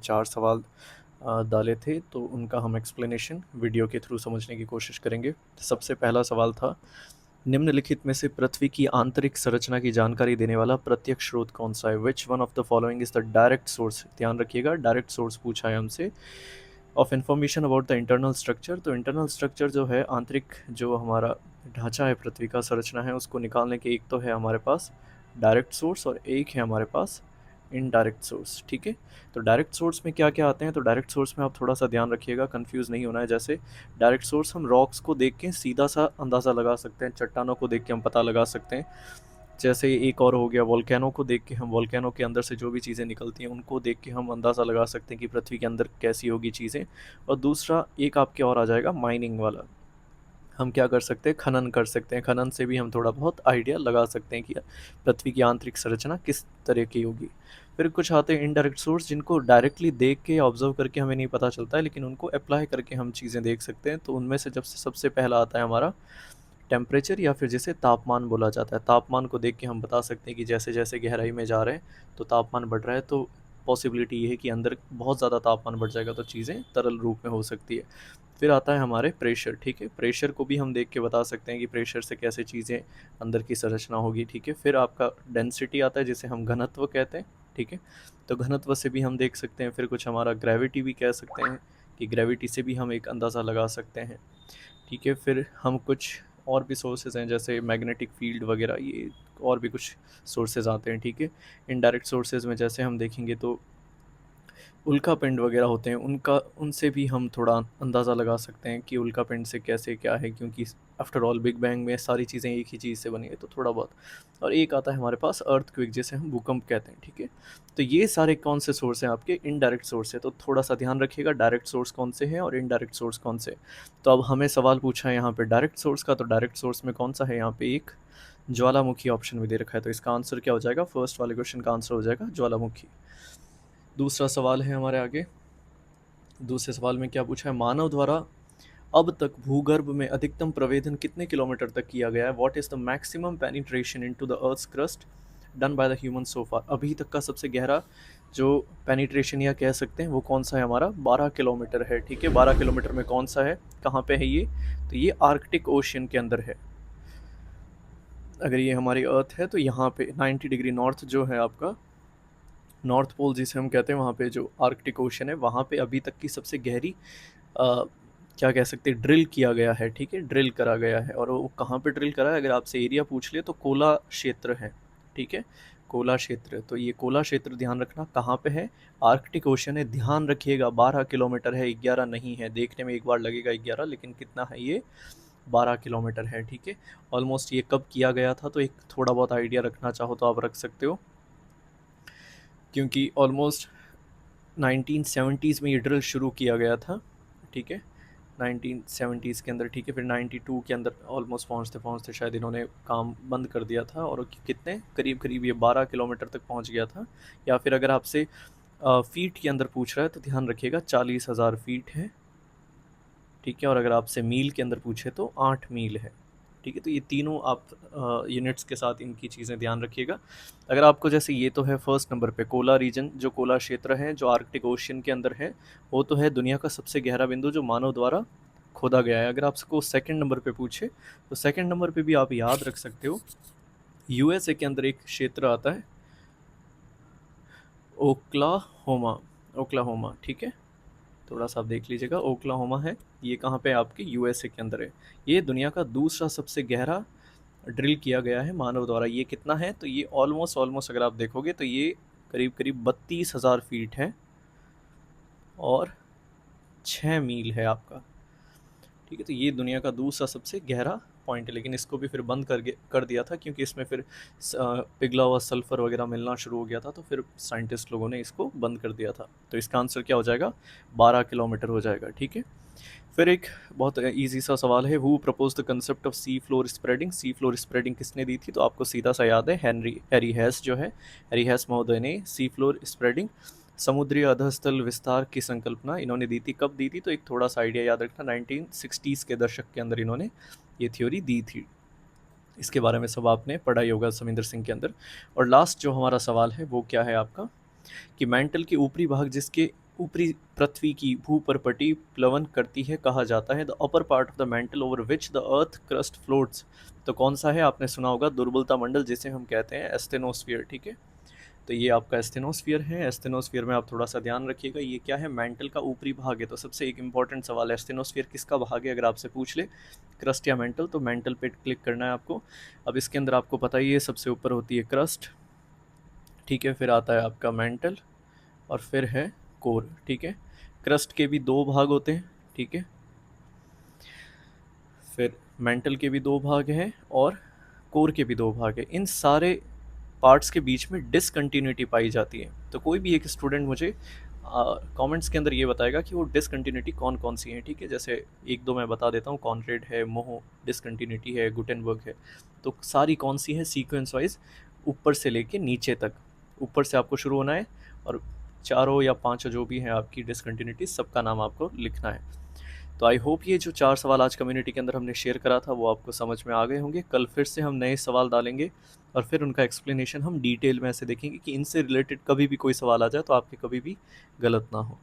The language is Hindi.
4 सवाल डाले थे, तो उनका हम एक्सप्लेनेशन वीडियो के थ्रू समझने की कोशिश करेंगे। सबसे पहला सवाल था, निम्नलिखित में से पृथ्वी की आंतरिक संरचना की जानकारी देने वाला प्रत्यक्ष स्रोत कौन सा है? Which one of the following is the direct source? ध्यान रखिएगा, डायरेक्ट सोर्स पूछा है हमसे of information about the internal structure. तो इंटरनल स्ट्रक्चर जो है, आंतरिक जो हमारा ढांचा है, पृथ्वी का संरचना है, उसको निकालने के एक तो है हमारे पास डायरेक्ट सोर्स और एक है हमारे पास इनडायरेक्ट सोर्स। ठीक है, तो डायरेक्ट सोर्स में क्या क्या आते हैं? तो डायरेक्ट सोर्स में आप थोड़ा सा ध्यान रखिएगा, कंफ्यूज नहीं होना है। जैसे डायरेक्ट सोर्स हम रॉक्स को देख के सीधा सा अंदाज़ा लगा सकते हैं, चट्टानों को देख के हम पता लगा सकते हैं। जैसे एक और हो गया, वोल्केनो को देख के हम, वोल्केनो के अंदर से जो भी चीज़ें निकलती हैं उनको देख के हम अंदाज़ा लगा सकते हैं कि पृथ्वी के अंदर कैसी होगी चीज़ें। और दूसरा एक आपके और आ जाएगा माइनिंग वाला, हम क्या कर सकते हैं, खनन कर सकते हैं। खनन से भी हम थोड़ा बहुत आइडिया लगा सकते हैं कि पृथ्वी की आंतरिक संरचना किस तरह की होगी। फिर कुछ आते हैं इनडायरेक्ट सोर्स, जिनको डायरेक्टली देख के ऑब्जर्व करके हमें नहीं पता चलता है, लेकिन उनको अप्लाई करके हम चीज़ें देख सकते हैं। तो उनमें से जब से सबसे पहला आता है हमारा टेम्परेचर, या फिर जिसे तापमान बोला जाता है। तापमान को देख के हम बता सकते हैं कि जैसे जैसे गहराई में जा रहे हैं तो तापमान बढ़ रहा है, तो पॉसिबिलिटी ये है कि अंदर बहुत ज़्यादा तापमान बढ़ जाएगा, तो चीज़ें तरल रूप में हो सकती है। फिर आता है हमारे प्रेशर। ठीक है, प्रेशर को भी हम देख के बता सकते हैं कि प्रेशर से कैसे चीज़ें अंदर की संरचना होगी। ठीक है, फिर आपका डेंसिटी आता है, जिसे हम घनत्व कहते हैं। ठीक है, तो घनत्व से भी हम देख सकते हैं। फिर कुछ हमारा ग्रेविटी भी कह सकते हैं कि ग्रेविटी से भी हम एक अंदाज़ा लगा सकते हैं। ठीक है, फिर हम कुछ और भी सोर्सेज हैं, जैसे मैग्नेटिक फील्ड वगैरह, ये और भी कुछ सोर्सेज आते हैं। ठीक है, इनडायरेक्ट सोर्सेज में जैसे हम देखेंगे तो उल्कापिंड वगैरह होते हैं, उनका उनसे भी हम थोड़ा अंदाज़ा लगा सकते हैं कि उल्कापिंड से कैसे क्या है, क्योंकि आफ्टर ऑल बिग बैंग में सारी चीज़ें एक ही चीज़ से बनी है, तो थोड़ा बहुत। और एक आता है हमारे पास अर्थक्वेक, जिसे हम भूकंप कहते हैं। ठीक है, तो ये सारे कौन से सोर्स हैं? आपके इनडायरेक्ट सोर्स है। तो थोड़ा सा ध्यान रखिएगा, डायरेक्ट सोर्स कौन से हैं और इनडायरेक्ट सोर्स कौन से। तो अब हमें सवाल पूछा है यहाँ पे डायरेक्ट सोर्स का, तो डायरेक्ट सोर्स में कौन सा है? यहाँ पे एक ज्वालामुखी ऑप्शन में दे रखा है, तो इसका आंसर क्या हो जाएगा? फर्स्ट वाले क्वेश्चन का आंसर हो जाएगा ज्वालामुखी। दूसरा सवाल है हमारे आगे। दूसरे सवाल में क्या पूछा है? मानव द्वारा अब तक भूगर्भ में अधिकतम प्रवेदन कितने किलोमीटर तक किया गया है? What is the maximum penetration into the earth's crust done by the human so far? अभी तक का सबसे गहरा जो पेनिट्रेशन या कह सकते हैं वो कौन सा है हमारा? 12 किलोमीटर है। ठीक है, 12 किलोमीटर में कौन सा है, कहाँ पे है ये? तो ये आर्कटिक ओशियन के अंदर है। अगर ये हमारी अर्थ है तो यहाँ पे 90 डिग्री नॉर्थ जो है आपका, नॉर्थ पोल जिसे हम कहते हैं, वहाँ पे जो आर्कटिक ओशन है, वहाँ पे अभी तक की सबसे गहरी क्या कह सकते हैं, ड्रिल किया गया है। ठीक है, ड्रिल करा गया है। और वो कहाँ पे ड्रिल करा है, अगर आपसे एरिया पूछ ले तो कोला क्षेत्र है। ठीक है, कोला क्षेत्र। तो ये कोला क्षेत्र ध्यान रखना कहाँ पे है, आर्कटिक ओशन है। ध्यान रखिएगा 12 किलोमीटर है, 11 नहीं है। देखने में एक बार लगेगा 11, लेकिन कितना है ये? 12 किलोमीटर है। ठीक है, ऑलमोस्ट ये कब किया गया था, तो एक थोड़ा बहुत आइडिया रखना चाहो तो आप रख सकते हो, क्योंकि ऑलमोस्ट 1970s में ये ड्रिल शुरू किया गया था। ठीक है, 1970s के अंदर। ठीक है, फिर 92 के अंदर ऑलमोस्ट पहुंचते पहुंचते शायद इन्होंने काम बंद कर दिया था, और कितने करीब करीब ये 12 किलोमीटर तक पहुंच गया था। या फिर अगर आपसे फीट के अंदर पूछ रहा है तो ध्यान रखिएगा 40,000 फीट है। ठीक है, और अगर आपसे मील के अंदर पूछे तो 8 मील है। ठीक है, तो ये तीनों आप यूनिट्स के साथ इनकी चीज़ें ध्यान रखिएगा। अगर आपको जैसे ये तो है फर्स्ट नंबर पे कोला रीजन, जो कोला क्षेत्र है जो आर्कटिक ओशियन के अंदर है, वो तो है दुनिया का सबसे गहरा बिंदु जो मानव द्वारा खोदा गया है। अगर आपको सेकंड नंबर पे पूछे तो सेकंड नंबर पे भी आप याद रख सकते हो, यूएसए के अंदर एक क्षेत्र आता है ओक्लाहोमा। ओक्लाहोमा, ठीक है, थोड़ा सा आप देख लीजिएगा, ओक्लाहोमा है। ये कहाँ पे आपके? यूएसए के अंदर है। ये दुनिया का दूसरा सबसे गहरा ड्रिल किया गया है मानव द्वारा। ये कितना है? तो ये ऑलमोस्ट ऑलमोस्ट अगर आप देखोगे तो ये करीब करीब 32,000 फीट है और 6 मील है आपका। ठीक है, तो ये दुनिया का दूसरा सबसे गहरा पॉइंट है, लेकिन इसको भी फिर बंद कर दिया था, क्योंकि इसमें फिर पिघला हुआ सल्फर वगैरह मिलना शुरू हो गया था, तो फिर साइंटिस्ट लोगों ने इसको बंद कर दिया था। तो इसका आंसर क्या हो जाएगा? 12 किलोमीटर हो जाएगा। ठीक है, फिर एक बहुत इजी सा सवाल है, who propose the concept of sea floor spreading? Sea floor spreading किसने दी थी? तो आपको सीधा सा याद है, हैरी हैस जो है, हैरी हैस महोदय ने सी फ्लोर स्प्रेडिंग, समुद्री अधस्थल विस्तार की संकल्पना इन्होंने दी थी। कब दी थी? तो एक थोड़ा सा आइडिया याद रखना, 1960s के दशक के अंदर इन्होंने ये थ्योरी दी थी। इसके बारे में सब आपने पढ़ा ही होगा समिंदर सिंह के अंदर। और लास्ट जो हमारा सवाल है वो क्या है आपका, कि मेंटल के ऊपरी भाग जिसके ऊपरी पृथ्वी की भूपर्पटी प्लवन करती है कहा जाता है? The upper part of the mental over which the earth crust floats. तो कौन सा है? आपने सुना होगा दुर्बलता मंडल, जिसे हम कहते हैं एस्थेनोस्फीयर। ठीक है, तो ये आपका एस्थेनोस्फीयर है। एस्थेनोस्फीयर में आप थोड़ा सा ध्यान रखिएगा, ये क्या है? मेंटल का ऊपरी भाग है। तो सबसे एक इंपॉर्टेंट सवाल है, एस्थेनोस्फीयर किसका भाग है? अगर आपसे पूछ ले क्रस्ट या मेंटल, तो मेंटल पे क्लिक करना है आपको। अब इसके अंदर आपको पता ही है, सबसे ऊपर होती है क्रस्ट, ठीक है, फिर आता है आपका मेंटल और फिर है कोर। ठीक है, क्रस्ट के भी दो भाग होते हैं, ठीक है, फिर मेंटल के भी दो भाग हैं और कोर के भी दो भाग हैं। इन सारे पार्ट्स के बीच में डिसकंटिन्यूटी पाई जाती है। तो कोई भी एक स्टूडेंट मुझे कमेंट्स के अंदर ये बताएगा कि वो डिसकंटिन्यूटी कौन कौन सी हैं। ठीक है, जैसे एक दो मैं बता देता हूँ, कॉनरेड है, मोह डिसकंटिन्यूटी है, गुटेनबर्ग है। तो सारी कौन सी है सीक्वेंस वाइज, ऊपर से लेके नीचे तक, ऊपर से आपको शुरू होना है और चारों या पांचों जो भी हैं आपकी डिसकंटिन्यूटी, सबका नाम आपको लिखना है। तो आई होप ये जो 4 सवाल आज कम्युनिटी के अंदर हमने शेयर करा था वो आपको समझ में आ गए होंगे। कल फिर से हम नए सवाल डालेंगे और फिर उनका एक्सप्लेनेशन हम डिटेल में ऐसे देखेंगे कि इनसे रिलेटेड कभी भी कोई सवाल आ जाए तो आपके कभी भी गलत ना हो।